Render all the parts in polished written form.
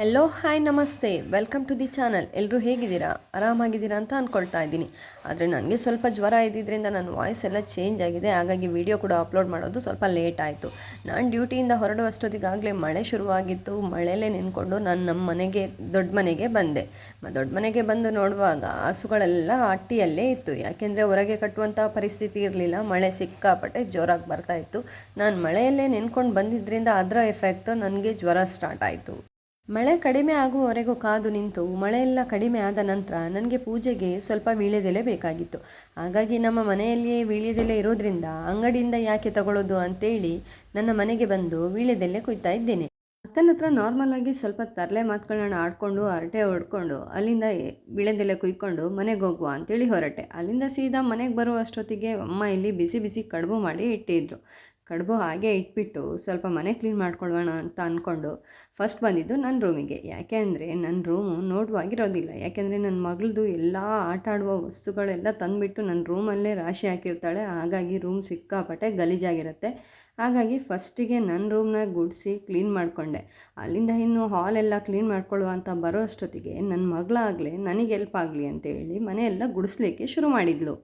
Hello hi ನಮಸ್ತೆ, welcome to the channel. ಎಲ್ಲರೂ ಹೇಗಿದ್ದೀರಾ? ಆರಾಮಾಗಿದ್ದೀರಾ ಅಂತ ಅಂದ್ಕೊಳ್ತಾ ಇದ್ದೀನಿ. ಆದರೆ ನನಗೆ ಸ್ವಲ್ಪ ಜ್ವರ ಇದ್ದಿದ್ದರಿಂದ ನನ್ನ ವಾಯ್ಸ್ ಎಲ್ಲ ಚೇಂಜ್ ಆಗಿದೆ. ಹಾಗಾಗಿ ವಿಡಿಯೋ ಕೂಡ ಅಪ್ಲೋಡ್ ಮಾಡೋದು ಸ್ವಲ್ಪ ಲೇಟ್ ಆಯಿತು. ನಾನು ಡ್ಯೂಟಿಯಿಂದ ಹೊರಡುವಷ್ಟೊತ್ತಿಗಾಗಲೇ ಮಳೆ ಶುರುವಾಗಿತ್ತು. ಮಳೆಯಲ್ಲೇ ನಿಂತ್ಕೊಂಡು ನಾನು ನಮ್ಮ ಮನೆಗೆ ದೊಡ್ಡ ಮನೆಗೆ ಬಂದೆ. ದೊಡ್ಡ ಮನೆಗೆ ಬಂದು ನೋಡುವಾಗ ಹಸುಗಳೆಲ್ಲ ಅಟ್ಟಿಯಲ್ಲೇ ಇತ್ತು. ಯಾಕೆಂದರೆ ಹೊರಗೆ ಕಟ್ಟುವಂಥ ಪರಿಸ್ಥಿತಿ ಇರಲಿಲ್ಲ. ಮಳೆ ಸಿಕ್ಕಾಪಟ್ಟೆ ಜೋರಾಗಿ ಬರ್ತಾಯಿತ್ತು. ನಾನು ಮಳೆಯಲ್ಲೇ ನಿಂತ್ಕೊಂಡು ಬಂದಿದ್ದರಿಂದ ಅದರ ಎಫೆಕ್ಟು ನನಗೆ ಜ್ವರ ಸ್ಟಾರ್ಟ್ ಆಯಿತು. ಮಳೆ ಕಡಿಮೆ ಆಗುವವರೆಗೂ ಕಾದು ನಿಂತು ಮಳೆಯೆಲ್ಲ ಕಡಿಮೆ ಆದ ನಂತರ ನನಗೆ ಪೂಜೆಗೆ ಸ್ವಲ್ಪ ವೀಳ್ಯದೆಲೆ ಬೇಕಾಗಿತ್ತು. ಹಾಗಾಗಿ ನಮ್ಮ ಮನೆಯಲ್ಲಿಯೇ ವೀಳ್ಯದೆಲೆ ಇರೋದ್ರಿಂದ ಅಂಗಡಿಯಿಂದ ಯಾಕೆ ತಗೊಳ್ಳೋದು ಅಂತೇಳಿ ನನ್ನ ಮನೆಗೆ ಬಂದು ವೀಳ್ಯದೆಲೆ ಕುಯ್ತಾ ಇದ್ದೇನೆ. ಅಕ್ಕನ ಹತ್ರ ನಾರ್ಮಲಾಗಿ ಸ್ವಲ್ಪ ತರಲೆ ಮಾತುಗಳನ್ನ ಆಡ್ಕೊಂಡು ಹರಟೆ ಹೊಡ್ಕೊಂಡು ಅಲ್ಲಿಂದ ವೀಳ್ಯದೆಲೆ ಕುಯ್ಕೊಂಡು ಮನೆಗೆ ಹೋಗುವ ಅಂತೇಳಿ ಹೊರಟೆ. ಅಲ್ಲಿಂದ ಸೀದಾ ಮನೆಗೆ ಬರುವಷ್ಟೊತ್ತಿಗೆ ಅಮ್ಮ ಇಲ್ಲಿ ಬಿಸಿ ಬಿಸಿ ಕಡುಬು ಮಾಡಿ ಇಟ್ಟಿದ್ರು. ಕಡುಬು ಹಾಗೆ ಇಟ್ಬಿಟ್ಟು ಸ್ವಲ್ಪ ಮನೆ ಕ್ಲೀನ್ ಮಾಡ್ಕೊಳ್ಳೋಣ ಅಂತ ಅಂದ್ಕೊಂಡು ಫಸ್ಟ್ ಬಂದಿದ್ದು ನನ್ನ ರೂಮಿಗೆ. ಯಾಕೆ ಅಂದರೆ ನನ್ನ ರೂಮು ನೋಡುವಾಗಿರೋದಿಲ್ಲ. ಯಾಕೆಂದರೆ ನನ್ನ ಮಗಳದು ಎಲ್ಲ ಆಟ ಆಡುವ ವಸ್ತುಗಳೆಲ್ಲ ತಂದುಬಿಟ್ಟು ನನ್ನ ರೂಮಲ್ಲೇ ರಾಶಿ ಹಾಕಿರ್ತಾಳೆ. ಹಾಗಾಗಿ ರೂಮ್ ಸಿಕ್ಕಾಪಟ್ಟೆ ಗಲೀಜಾಗಿರುತ್ತೆ. ಹಾಗಾಗಿ ಫಸ್ಟಿಗೆ ನನ್ನ ರೂಮ್ನ ಗುಡಿಸಿ ಕ್ಲೀನ್ ಮಾಡಿಕೊಂಡೆ. ಅಲ್ಲಿಂದ ಇನ್ನು ಹಾಲೆಲ್ಲ ಕ್ಲೀನ್ ಮಾಡ್ಕೊಳ್ಳುವ ಅಂತ ಬರೋ ಅಷ್ಟೊತ್ತಿಗೆ ನನ್ನ ಮಗಳಾಗಲೇ ನನಗೆ ಹೆಲ್ಪ್ ಆಗಲಿ ಅಂತೇಳಿ ಮನೆಯೆಲ್ಲ ಗುಡಿಸ್ಲಿಕ್ಕೆ ಶುರು ಮಾಡಿದ್ಲು.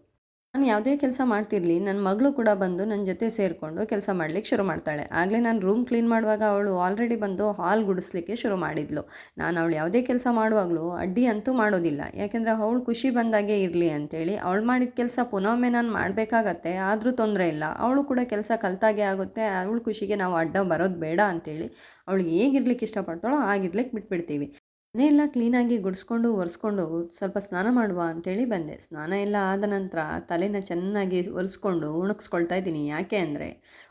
ನಾನು ಯಾವುದೇ ಕೆಲಸ ಮಾಡ್ತಿರಲಿ ನನ್ನ ಮಗಳು ಕೂಡ ಬಂದು ನನ್ನ ಜೊತೆ ಸೇರಿಕೊಂಡು ಕೆಲಸ ಮಾಡಲಿಕ್ಕೆ ಶುರು ಮಾಡ್ತಾಳೆ. ಆಗಲೇ ನಾನು ರೂಮ್ ಕ್ಲೀನ್ ಮಾಡುವಾಗ ಅವಳು ಆಲ್ರೆಡಿ ಬಂದು ಹಾಲ್ ಗುಡಿಸ್ಲಿಕ್ಕೆ ಶುರು ಮಾಡಿದ್ಲು. ನಾನು ಅವಳು ಯಾವುದೇ ಕೆಲಸ ಮಾಡುವಾಗಲೂ ಅಡ್ಡಿ ಅಂತೂ ಮಾಡೋದಿಲ್ಲ. ಯಾಕೆಂದರೆ ಅವಳು ಖುಷಿ ಬಂದಾಗೆ ಇರಲಿ ಅಂತೇಳಿ. ಅವಳು ಮಾಡಿದ ಕೆಲಸ ಪುನೊಮ್ಮೆ ನಾನು ಮಾಡಬೇಕಾಗತ್ತೆ, ಆದರೂ ತೊಂದರೆ ಇಲ್ಲ. ಅವಳು ಕೂಡ ಕೆಲಸ ಕಲ್ತಾಗೆ ಆಗುತ್ತೆ. ಅವಳ ಖುಷಿಗೆ ನಾವು ಅಡ್ಡ ಬರೋದು ಬೇಡ ಅಂತೇಳಿ ಅವಳಿಗೆ ಹೇಗಿರ್ಲಿಕ್ಕೆ ಇಷ್ಟಪಡ್ತಾಳೋ ಹಾಗಿರ್ಲಿಕ್ಕೆ ಬಿಟ್ಬಿಡ್ತೀವಿ. ಮನೆಯೆಲ್ಲ ಕ್ಲೀನಾಗಿ ಗುಡಿಸ್ಕೊಂಡು ಒರೆಸ್ಕೊಂಡು ಸ್ವಲ್ಪ ಸ್ನಾನ ಮಾಡುವ ಅಂತೇಳಿ ಬಂದೆ. ಸ್ನಾನ ಎಲ್ಲ ಆದ ನಂತರ ತಲೆನ ಚೆನ್ನಾಗಿ ಒರೆಸ್ಕೊಂಡು ಉಣಗಿಸ್ಕೊಳ್ತಾ ಇದ್ದೀನಿ. ಯಾಕೆ ಅಂದರೆ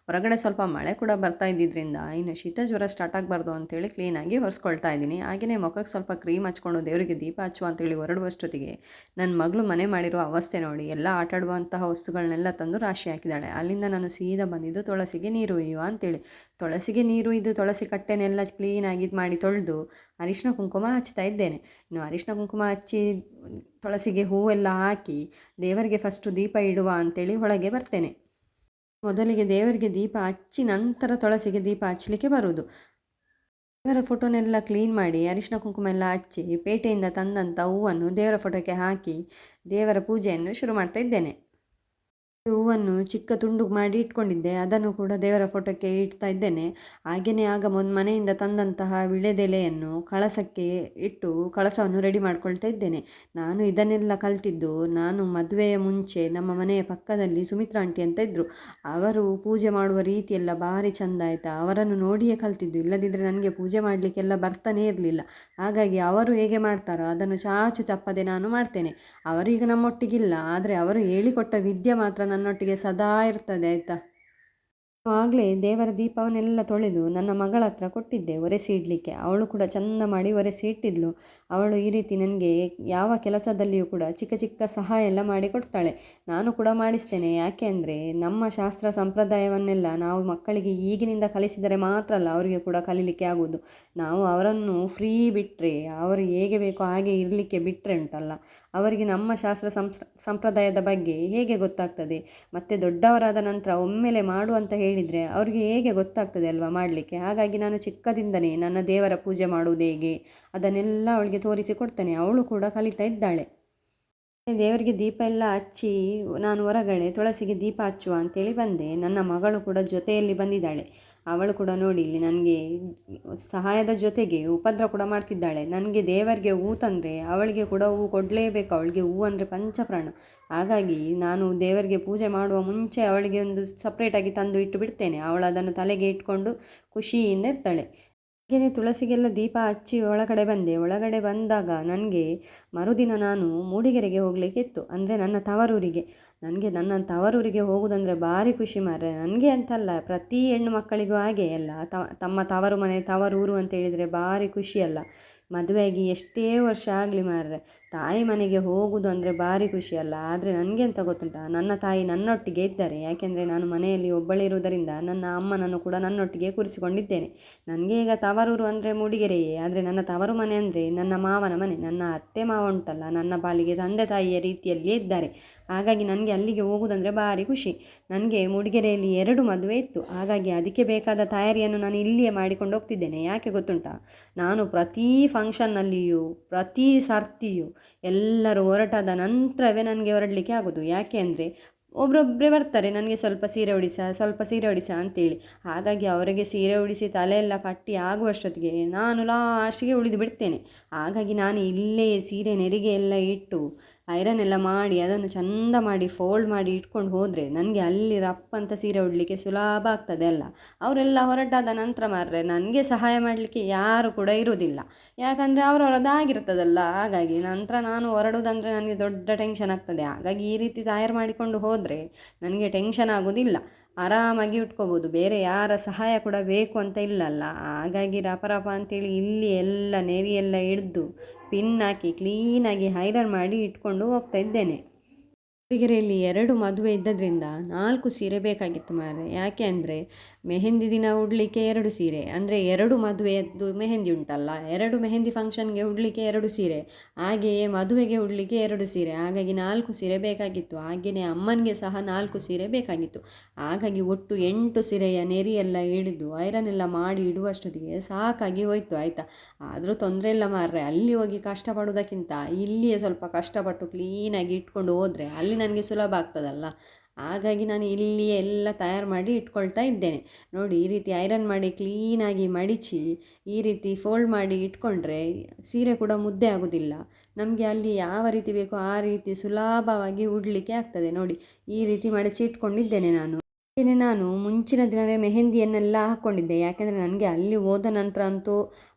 ಹೊರಗಡೆ ಸ್ವಲ್ಪ ಮಳೆ ಕೂಡ ಬರ್ತಾ ಇದ್ದಿದ್ದರಿಂದ ಇನ್ನು ಶೀತ ಜ್ವರ ಸ್ಟಾರ್ಟ್ ಆಗಬಾರ್ದು ಅಂತೇಳಿ ಕ್ಲೀನಾಗಿ ಒರೆಸ್ಕೊಳ್ತಾ ಇದ್ದೀನಿ. ಹಾಗೆಯೇ ಮುಖಕ್ಕೆ ಸ್ವಲ್ಪ ಕ್ರೀಮ್ ಹಚ್ಕೊಂಡು ದೇವರಿಗೆ ದೀಪ ಹಚ್ಚುವ ಅಂತೇಳಿ ಹೊರಡುವಷ್ಟೊತ್ತಿಗೆ ನನ್ನ ಮಗಳು ಮನೆ ಮಾಡಿರೋ ಅವಸ್ಥೆ ನೋಡಿ. ಎಲ್ಲ ಆಟಾಡುವಂತಹ ವಸ್ತುಗಳನ್ನೆಲ್ಲ ತಂದು ರಾಶಿ ಹಾಕಿದ್ದಾಳೆ. ಅಲ್ಲಿಂದ ನಾನು ಸೀದಾ ಬಂದಿದ್ದು ತುಳಸಿಗೆ ನೀರು ಒಯ್ಯುವ ಅಂತೇಳಿ. ತುಳಸಿಗೆ ನೀರು ಇದು ತುಳಸಿ ಕಟ್ಟೆನೆಲ್ಲ ಕ್ಲೀನಾಗಿ ಇದು ಮಾಡಿ ತೊಳೆದು ಅರಿಶಿನ ಕುಂಕುಮ ಹಚ್ತಾ ಇದ್ದೇನೆ. ಇನ್ನು ಅರಿಶಿನ ಕುಂಕುಮ ಹಚ್ಚಿ ತುಳಸಿಗೆ ಹೂವೆಲ್ಲ ಹಾಕಿ ದೇವರಿಗೆ ಫಸ್ಟು ದೀಪ ಇಡುವ ಅಂತೇಳಿ ಒಳಗೆ ಬರ್ತೇನೆ. ಮೊದಲಿಗೆ ದೇವರಿಗೆ ದೀಪ ಹಚ್ಚಿ ನಂತರ ತುಳಸಿಗೆ ದೀಪ ಹಚ್ಚಲಿಕ್ಕೆ ಬರುವುದು. ದೇವರ ಫೋಟೋನೆಲ್ಲ ಕ್ಲೀನ್ ಮಾಡಿ ಅರಿಶಿನ ಕುಂಕುಮ ಎಲ್ಲ ಹಚ್ಚಿ ಪೇಟೆಯಿಂದ ತಂದಂಥ ಹೂವನ್ನು ದೇವರ ಫೋಟೋಕ್ಕೆ ಹಾಕಿ ದೇವರ ಪೂಜೆಯನ್ನು ಶುರು ಮಾಡ್ತಾ ಇದ್ದೇನೆ. ಹೂವನ್ನು ಚಿಕ್ಕ ತುಂಡು ಮಾಡಿ ಇಟ್ಕೊಂಡಿದ್ದೆ, ಅದನ್ನು ಕೂಡ ದೇವರ ಫೋಟೋಕ್ಕೆ ಇಡ್ತಾ ಇದ್ದೇನೆ. ಹಾಗೆಯೇ ಆಗ ಮನೆಯಿಂದ ತಂದಂತಹ ವಿಳೆದೆಲೆಯನ್ನು ಕಳಸಕ್ಕೆ ಇಟ್ಟು ಕಳಸವನ್ನು ರೆಡಿ ಮಾಡ್ಕೊಳ್ತಾ ಇದ್ದೇನೆ. ನಾನು ಇದನ್ನೆಲ್ಲ ಕಲ್ತಿದ್ದು ನಾನು ಮದುವೆಯ ಮುಂಚೆ ನಮ್ಮ ಮನೆಯ ಪಕ್ಕದಲ್ಲಿ ಸುಮಿತ್ರಾ ಆಂಟಿ ಅಂತ ಇದ್ದರು. ಅವರು ಪೂಜೆ ಮಾಡುವ ರೀತಿಯೆಲ್ಲ ಭಾರಿ ಚೆಂದ ಆಯಿತಾ. ಅವರನ್ನು ನೋಡಿಯೇ ಕಲ್ತಿದ್ದು. ಇಲ್ಲದಿದ್ದರೆ ನನಗೆ ಪೂಜೆ ಮಾಡಲಿಕ್ಕೆಲ್ಲ ಬರ್ತಾನೇ ಇರಲಿಲ್ಲ. ಹಾಗಾಗಿ ಅವರು ಹೇಗೆ ಮಾಡ್ತಾರೋ ಅದನ್ನು ಚಾಚು ತಪ್ಪದೆ ನಾನು ಮಾಡ್ತೇನೆ. ಅವರೀಗ ನಮ್ಮೊಟ್ಟಿಗಿಲ್ಲ, ಆದರೆ ಅವರು ಹೇಳಿಕೊಟ್ಟ ವಿದ್ಯೆ ಮಾತ್ರ ನನ್ನೊಟ್ಟಿಗೆ ಸದಾ ಇರ್ತದೆ ಆಯಿತಾ. ಆಗಲೇ ದೇವರ ದೀಪವನ್ನೆಲ್ಲ ತೊಳೆದು ನನ್ನ ಮಗಳ ಹತ್ರ ಕೊಟ್ಟಿದ್ದೆ ಒರೆಸಿ ಇಡಲಿಕ್ಕೆ. ಅವಳು ಕೂಡ ಚೆಂದ ಮಾಡಿ ಒರೆಸಿ ಇಟ್ಟಿದ್ಲು. ಅವಳು ಈ ರೀತಿ ನನಗೆ ಯಾವ ಕೆಲಸದಲ್ಲಿಯೂ ಕೂಡ ಚಿಕ್ಕ ಚಿಕ್ಕ ಸಹಾಯ ಎಲ್ಲ ಮಾಡಿ ಕೊಡ್ತಾಳೆ. ನಾನು ಕೂಡ ಮಾಡಿಸ್ತೇನೆ. ಯಾಕೆ ಅಂದರೆ ನಮ್ಮ ಶಾಸ್ತ್ರ ಸಂಪ್ರದಾಯವನ್ನೆಲ್ಲ ನಾವು ಮಕ್ಕಳಿಗೆ ಈಗಿನಿಂದ ಕಲಿಸಿದರೆ ಮಾತ್ರ ಅಲ್ಲ ಅವರಿಗೆ ಕೂಡ ಕಲೀಲಿಕ್ಕೆ ಆಗೋದು. ನಾವು ಅವರನ್ನು ಫ್ರೀ ಬಿಟ್ಟರೆ, ಅವರು ಹೇಗೆ ಬೇಕೋ ಹಾಗೆ ಇರಲಿಕ್ಕೆ ಬಿಟ್ಟರೆ ಉಂಟಲ್ಲ, ಅವರಿಗೆ ನಮ್ಮ ಶಾಸ್ತ್ರ ಸಂಪ್ರದಾಯದ ಬಗ್ಗೆ ಹೇಗೆ ಗೊತ್ತಾಗ್ತದೆ. ಮತ್ತು ದೊಡ್ಡವರಾದ ನಂತರ ಒಮ್ಮೆಲೆ ಮಾಡು ಅಂತ ಹೇಳಿದರೆ ಅವ್ರಿಗೆ ಹೇಗೆ ಗೊತ್ತಾಗ್ತದೆ ಅಲ್ವಾ ಮಾಡಲಿಕ್ಕೆ. ಹಾಗಾಗಿ ನಾನು ಚಿಕ್ಕದಿಂದನೇ ನನ್ನ ದೇವರ ಪೂಜೆ ಮಾಡುವುದು ಹೇಗೆ ಅದನ್ನೆಲ್ಲ ಅವಳಿಗೆ ತೋರಿಸಿ ಕೊಡ್ತೇನೆ. ಅವಳು ಕೂಡ ಕಲಿತಾ ಇದ್ದಾಳೆ. ದೇವರಿಗೆ ದೀಪ ಎಲ್ಲ ಹಚ್ಚಿ ನಾನು ಹೊರಗಡೆ ತುಳಸಿಗೆ ದೀಪ ಹಚ್ಚುವ ಅಂತೇಳಿ ಬಂದೆ. ನನ್ನ ಮಗಳು ಕೂಡ ಜೊತೆಯಲ್ಲಿ ಬಂದಿದ್ದಾಳೆ. ಅವಳು ಕೂಡ ನೋಡಿ ಇಲ್ಲಿ ನನಗೆ ಸಹಾಯದ ಜೊತೆಗೆ ಉಪದ್ರ ಕೂಡ ಮಾಡ್ತಿದ್ದಾಳೆ. ನನಗೆ ದೇವರಿಗೆ ಹೂ ತಂದರೆ ಅವಳಿಗೆ ಕೂಡ ಹೂ ಕೊಡಲೇಬೇಕು. ಅವಳಿಗೆ ಹೂ ಅಂದರೆ ಪಂಚಪ್ರಾಣ. ಹಾಗಾಗಿ ನಾನು ದೇವರಿಗೆ ಪೂಜೆ ಮಾಡುವ ಮುಂಚೆ ಅವಳಿಗೆ ಒಂದು ಸಪ್ರೇಟಾಗಿ ತಂದು ಇಟ್ಟು ಬಿಡ್ತೇನೆ. ಅವಳು ಅದನ್ನು ತಲೆಗೆ ಇಟ್ಕೊಂಡು ಖುಷಿಯಿಂದ ಇರ್ತಾಳೆ. ಹಾಗೆಯೇ ತುಳಸಿಗೆಲ್ಲ ದೀಪ ಹಚ್ಚಿ ಒಳಗಡೆ ಬಂದೆ. ಒಳಗಡೆ ಬಂದಾಗ ನನಗೆ ಮರುದಿನ ನಾನು ಮೂಡಿಗೆರೆಗೆ ಹೋಗಲಿಕ್ಕಿತ್ತು, ಅಂದರೆ ನನ್ನ ತವರೂರಿಗೆ. ನನಗೆ ನನ್ನ ತವರೂರಿಗೆ ಹೋಗೋದಂದರೆ ಭಾರಿ ಖುಷಿ ಮಾರ್ರೆ. ನನಗೆ ಅಂತಲ್ಲ, ಪ್ರತಿ ಹೆಣ್ಣು ಮಕ್ಕಳಿಗೂ ಹಾಗೆ ಅಲ್ಲ. ತಮ್ಮ ತವರು ಮನೆ ತವರೂರು ಅಂತ ಹೇಳಿದರೆ ಭಾರಿ ಖುಷಿಯಲ್ಲ. ಮದುವೆಯಾಗಿ ಎಷ್ಟೇ ವರ್ಷ ಆಗಲಿ ಮಾರ್ರೆ, ತಾಯಿ ಮನೆಗೆ ಹೋಗುವುದು ಅಂದರೆ ಭಾರಿ ಖುಷಿ ಅಲ್ಲ. ಆದರೆ ನನಗೆ ಅಂತ ಗೊತ್ತುಂಟಾ, ನನ್ನ ತಾಯಿ ನನ್ನೊಟ್ಟಿಗೆ ಇದ್ದಾರೆ. ಯಾಕೆಂದರೆ ನಾನು ಮನೆಯಲ್ಲಿ ಒಬ್ಬಳಿರುವುದರಿಂದ ನನ್ನ ಅಮ್ಮನನ್ನು ಕೂಡ ನನ್ನೊಟ್ಟಿಗೆ ಕೂರಿಸಿಕೊಂಡಿದ್ದೇನೆ. ನನಗೆ ಈಗ ತವರೂರು ಅಂದರೆ ಮೂಡಿಗೆರೆಯೇ, ಆದರೆ ನನ್ನ ತವರು ಮನೆ ಅಂದರೆ ನನ್ನ ಮಾವನ ಮನೆ. ನನ್ನ ಅತ್ತೆ ಮಾವ ಉಂಟಲ್ಲ, ನನ್ನ ಪಾಲಿಗೆ ತಂದೆ ತಾಯಿಯ ರೀತಿಯಲ್ಲಿಯೇ ಇದ್ದಾರೆ. ಹಾಗಾಗಿ ನನಗೆ ಅಲ್ಲಿಗೆ ಹೋಗುವುದಂದರೆ ಭಾರಿ ಖುಷಿ. ನನಗೆ ಮೂಡಿಗೆರೆಯಲ್ಲಿ 2 ಮದುವೆ ಇತ್ತು. ಹಾಗಾಗಿ ಅದಕ್ಕೆ ಬೇಕಾದ ತಯಾರಿಯನ್ನು ನಾನು ಇಲ್ಲಿಯೇ ಮಾಡಿಕೊಂಡು ಹೋಗ್ತಿದ್ದೇನೆ. ಯಾಕೆ ಗೊತ್ತುಂಟಾ, ನಾನು ಪ್ರತಿ ಫಂಕ್ಷನ್ನಲ್ಲಿಯೂ ಪ್ರತಿ ಸರ್ತಿಯೂ ಎಲ್ಲರೂ ಹೊರಟಾದ ನಂತರವೇ ನನಗೆ ಹೊರಡಲಿಕ್ಕೆ ಆಗೋದು. ಯಾಕೆ ಅಂದರೆ ಒಬ್ಬರೊಬ್ಬರೇ ಬರ್ತಾರೆ, ನನಗೆ ಸ್ವಲ್ಪ ಸೀರೆ ಉಡಿಸ ಅಂತೇಳಿ. ಹಾಗಾಗಿ ಅವರಿಗೆ ಸೀರೆ ಉಡಿಸಿ ತಲೆಯೆಲ್ಲ ಕಟ್ಟಿ ಆಗುವಷ್ಟೊತ್ತಿಗೆ ನಾನು ಲಾಸ್ಟಿಗೆ ಉಳಿದು ಬಿಡ್ತೇನೆ. ಹಾಗಾಗಿ ನಾನು ಇಲ್ಲೇ ಸೀರೆ ನೆರಿಗೆ ಎಲ್ಲ ಇಟ್ಟು ಐರನ್ ಎಲ್ಲ ಮಾಡಿ ಅದನ್ನು ಚೆಂದ ಮಾಡಿ ಫೋಲ್ಡ್ ಮಾಡಿ ಇಟ್ಕೊಂಡು ಹೋದರೆ ನನಗೆ ಅಲ್ಲಿ ರಪ್ಪಂತ ಸೀರೆ ಉಡಲಿಕ್ಕೆ ಸುಲಭ ಆಗ್ತದೆ ಅಲ್ಲ. ಅವರೆಲ್ಲ ಹೊರಟಾದ ನಂತರ ಮಾರ್ರೆ ನನಗೆ ಸಹಾಯ ಮಾಡಲಿಕ್ಕೆ ಯಾರು ಕೂಡ ಇರುವುದಿಲ್ಲ. ಯಾಕಂದರೆ ಅವರವರದ್ದಾಗಿರ್ತದಲ್ಲ. ಹಾಗಾಗಿ ನಂತರ ನಾನು ಹೊರಡೋದಂದರೆ ನನಗೆ ದೊಡ್ಡ ಟೆನ್ಷನ್ ಆಗ್ತದೆ. ಹಾಗಾಗಿ ಈ ರೀತಿ ತಯಾರು ಮಾಡಿಕೊಂಡು ಹೋದರೆ ನನಗೆ ಟೆನ್ಷನ್ ಆಗೋದಿಲ್ಲ, ಆರಾಮಾಗಿ ಉಟ್ಕೋಬೋದು. ಬೇರೆ ಯಾರ ಸಹಾಯ ಕೂಡ ಬೇಕು ಅಂತ ಇಲ್ಲಲ್ಲ. ಹಾಗಾಗಿ ರಪ ಅಂತೇಳಿ ಇಲ್ಲಿ ಎಲ್ಲ ನೆರಿಯೆಲ್ಲ ಹಿಡ್ದು ಪಿನ್ ಹಾಕಿ ಕ್ಲೀನಾಗಿ ಐರನ್ ಮಾಡಿ ಇಟ್ಕೊಂಡು ಹೋಗ್ತಾ ಇದ್ದೇನೆ. ಮೂಡಿಗೆರೆಯಲ್ಲಿ 2 ಮದುವೆ ಇದ್ದದ್ರಿಂದ 4 ಸೀರೆ ಬೇಕಾಗಿತ್ತು ಮಾರೆ. ಯಾಕೆ ಅಂದರೆ ಮೆಹಂದಿ ದಿನ ಉಡಲಿಕ್ಕೆ 2 ಸೀರೆ, ಅಂದರೆ 2 ಮದುವೆಯದ್ದು ಮೆಹಂದಿ ಉಂಟಲ್ಲ, 2 ಮೆಹಂದಿ ಫಂಕ್ಷನ್ಗೆ ಉಡಲಿಕ್ಕೆ 2 ಸೀರೆ, ಹಾಗೆಯೇ ಮದುವೆಗೆ ಉಡಲಿಕ್ಕೆ 2 ಸೀರೆ. ಹಾಗಾಗಿ 4 ಸೀರೆ ಬೇಕಾಗಿತ್ತು. ಹಾಗೆಯೇ ಅಮ್ಮನಿಗೆ ಸಹ 4 ಸೀರೆ ಬೇಕಾಗಿತ್ತು. ಹಾಗಾಗಿ ಒಟ್ಟು 8 ಸೀರೆಯ ನೆರಿಯೆಲ್ಲ ಹಿಡಿದು ಐರನ್ ಎಲ್ಲ ಮಾಡಿ ಇಡುವಷ್ಟೊತ್ತಿಗೆ ಸಾಕಾಗಿ ಹೋಯ್ತು. ಆಯಿತಾ, ಆದರೂ ತೊಂದರೆ ಇಲ್ಲ ಮಾರ್ರೆ. ಅಲ್ಲಿ ಹೋಗಿ ಕಷ್ಟಪಡೋದಕ್ಕಿಂತ ಇಲ್ಲಿಯೇ ಸ್ವಲ್ಪ ಕಷ್ಟಪಟ್ಟು ಕ್ಲೀನಾಗಿ ಇಟ್ಕೊಂಡು ಹೋದರೆ ಅಲ್ಲಿ ನನಗೆ ಸುಲಭ ಆಗ್ತದಲ್ಲ. ಹಾಗಾಗಿ ನಾನು ಇಲ್ಲಿಯೇ ಎಲ್ಲ ತಯಾರು ಮಾಡಿ ಇಟ್ಕೊಳ್ತಾ ಇದ್ದೇನೆ. ನೋಡಿ, ಈ ರೀತಿ ಐರನ್ ಮಾಡಿ ಕ್ಲೀನಾಗಿ ಮಡಿಚಿ ಈ ರೀತಿ ಫೋಲ್ಡ್ ಮಾಡಿ ಇಟ್ಕೊಂಡ್ರೆ ಸೀರೆ ಕೂಡ ಮುದ್ದೆ ಆಗೋದಿಲ್ಲ. ನಮಗೆ ಅಲ್ಲಿ ಯಾವ ರೀತಿ ಬೇಕೋ ಆ ರೀತಿ ಸುಲಭವಾಗಿ ಉಡಲಿಕ್ಕೆ ಆಗ್ತದೆ. ನೋಡಿ, ಈ ರೀತಿ ಮಡಚಿ ಇಟ್ಕೊಂಡಿದ್ದೇನೆ ನಾನು. ನಾನು ಮುಂಚಿನ ದಿನವೇ ಮೆಹಂದಿಯನ್ನೆಲ್ಲ ಹಾಕ್ಕೊಂಡಿದ್ದೆ. ಯಾಕೆಂದರೆ ನನಗೆ ಅಲ್ಲಿ ಹೋದ ನಂತರ ಅಂತೂ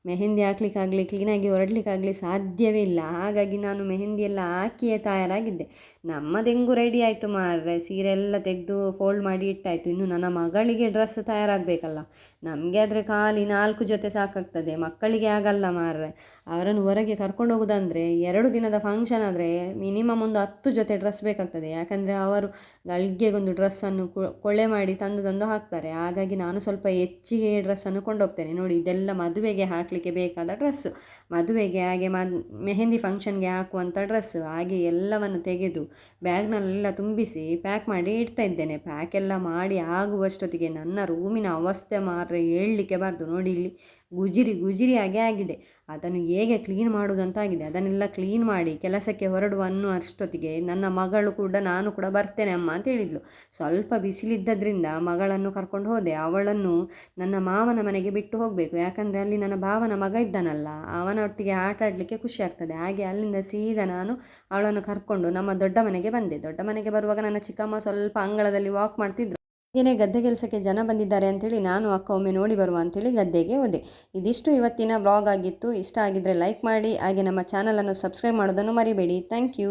ಮೆಹಂದಿ ಹಾಕ್ಲಿಕ್ಕಾಗಲಿ ಕ್ಲೀನಾಗಿ ಹೊರಡ್ಲಿಕ್ಕಾಗಲಿ ಸಾಧ್ಯವೇ ಇಲ್ಲ. ಹಾಗಾಗಿ ನಾನು ಮೆಹಂದಿ ಎಲ್ಲ ಹಾಕಿಯೇ ತಯಾರಾಗಿದ್ದೆ. ನಮ್ಮದೆಂಗೂ ರೆಡಿ ಆಯಿತು ಮಾರ್ರೆ, ಸೀರೆ ಎಲ್ಲ ತೆಗೆದು ಫೋಲ್ಡ್ ಮಾಡಿ ಇಟ್ಟಾಯಿತು. ಇನ್ನು ನನ್ನ ಮಗಳಿಗೆ ಡ್ರೆಸ್ ತಯಾರಾಗಬೇಕಲ್ಲ. ನಮಗೆ ಆದರೆ ಖಾಲಿ 4 ಜೊತೆ ಸಾಕಾಗ್ತದೆ, ಮಕ್ಕಳಿಗೆ ಆಗಲ್ಲ ಮಾರ್ರೆ. ಅವರನ್ನು ಹೊರಗೆ ಕರ್ಕೊಂಡು ಹೋಗೋದಂದರೆ 2 ದಿನದ ಫಂಕ್ಷನ್ ಆದರೆ ಮಿನಿಮಮ್ ಒಂದು 10 ಜೊತೆ ಡ್ರೆಸ್ ಬೇಕಾಗ್ತದೆ. ಯಾಕಂದರೆ ಅವರು ಗಳಿಗೆಗೊಂದು ಡ್ರೆಸ್ಸನ್ನು ಕೊಳೆ ಮಾಡಿ ತಂದು ಹಾಕ್ತಾರೆ. ಹಾಗಾಗಿ ನಾನು ಸ್ವಲ್ಪ ಹೆಚ್ಚಿಗೆ ಡ್ರೆಸ್ಸನ್ನು ಕೊಂಡೋಗ್ತೇನೆ. ನೋಡಿ, ಇದೆಲ್ಲ ಮದುವೆಗೆ ಹಾಕಲಿಕ್ಕೆ ಬೇಕಾದ ಡ್ರೆಸ್ಸು, ಮದುವೆಗೆ ಹಾಗೆ ಮೆಹಂದಿ ಫಂಕ್ಷನ್ಗೆ ಹಾಕುವಂಥ ಡ್ರೆಸ್ಸು. ಹಾಗೆ ಎಲ್ಲವನ್ನು ತೆಗೆದು ಬ್ಯಾಗ್ನಲ್ಲೆಲ್ಲ ತುಂಬಿಸಿ ಪ್ಯಾಕ್ ಮಾಡಿ ಇಡ್ತಾ ಇದ್ದೇನೆ. ಪ್ಯಾಕ್ ಎಲ್ಲ ಮಾಡಿ ಆಗುವಷ್ಟೊತ್ತಿಗೆ ನನ್ನ ರೂಮಿನ ಅವಸ್ಥೆ ಮಾತ್ರ ಹೇಳಲಿಕ್ಕೆ ಬಾರ್ದು. ನೋಡಿ, ಇಲ್ಲಿ ಗುಜಿರಿ ಹಾಗೆ ಆಗಿದೆ. ಅದನ್ನು ಹೇಗೆ ಕ್ಲೀನ್ ಮಾಡುವುದಂತಾಗಿದೆ. ಅದನ್ನೆಲ್ಲ ಕ್ಲೀನ್ ಮಾಡಿ ಕೆಲಸಕ್ಕೆ ಹೊರಡುವ ಅಷ್ಟೊತ್ತಿಗೆ ನನ್ನ ಮಗಳು ಕೂಡ ನಾನು ಕೂಡ ಬರ್ತೇನೆ ಅಮ್ಮ ಅಂತ ಹೇಳಿದ್ಲು. ಸ್ವಲ್ಪ ಬಿಸಿಲಿದ್ದದ್ರಿಂದ ಮಗಳನ್ನು ಕರ್ಕೊಂಡು ಹೋದೆ. ಅವಳನ್ನು ನನ್ನ ಮಾವನ ಮನೆಗೆ ಬಿಟ್ಟು ಹೋಗಬೇಕು. ಯಾಕಂದರೆ ಅಲ್ಲಿ ನನ್ನ ಭಾವನ ಮಗ ಇದ್ದಾನಲ್ಲ, ಅವನೊಟ್ಟಿಗೆ ಆಟ ಆಡಲಿಕ್ಕೆ ಖುಷಿ ಆಗ್ತದೆ. ಹಾಗೆ ಅಲ್ಲಿಂದ ಸೀದಾ ನಾನು ಅವಳನ್ನು ಕರ್ಕೊಂಡು ನಮ್ಮ ದೊಡ್ಡ ಮನೆಗೆ ಬಂದೆ. ದೊಡ್ಡ ಮನೆಗೆ ಬರುವಾಗ ನನ್ನ ಚಿಕ್ಕಮ್ಮ ಸ್ವಲ್ಪ ಅಂಗಳದಲ್ಲಿ ವಾಕ್ ಮಾಡ್ತಿದ್ರು. ಏನೇ ಗದ್ದೆ ಕೆಲಸಕ್ಕೆ ಜನ ಬಂದಿದ್ದಾರೆ ಅಂಥೇಳಿ ನಾನು ಅಕ್ಕ ಒಮ್ಮೆ ನೋಡಿ ಬರುವ ಅಂಥೇಳಿ ಗದ್ದೆಗೆ ಹೋದೆ. ಇದಿಷ್ಟು ಇವತ್ತಿನ ವ್ಲಾಗ್ ಆಗಿತ್ತು. ಇಷ್ಟ ಆಗಿದ್ದರೆ ಲೈಕ್ ಮಾಡಿ, ಹಾಗೆ ನಮ್ಮ ಚಾನಲನ್ನು ಸಬ್ಸ್ಕ್ರೈಬ್ ಮಾಡೋದನ್ನು ಮರಿಬೇಡಿ. Thank you.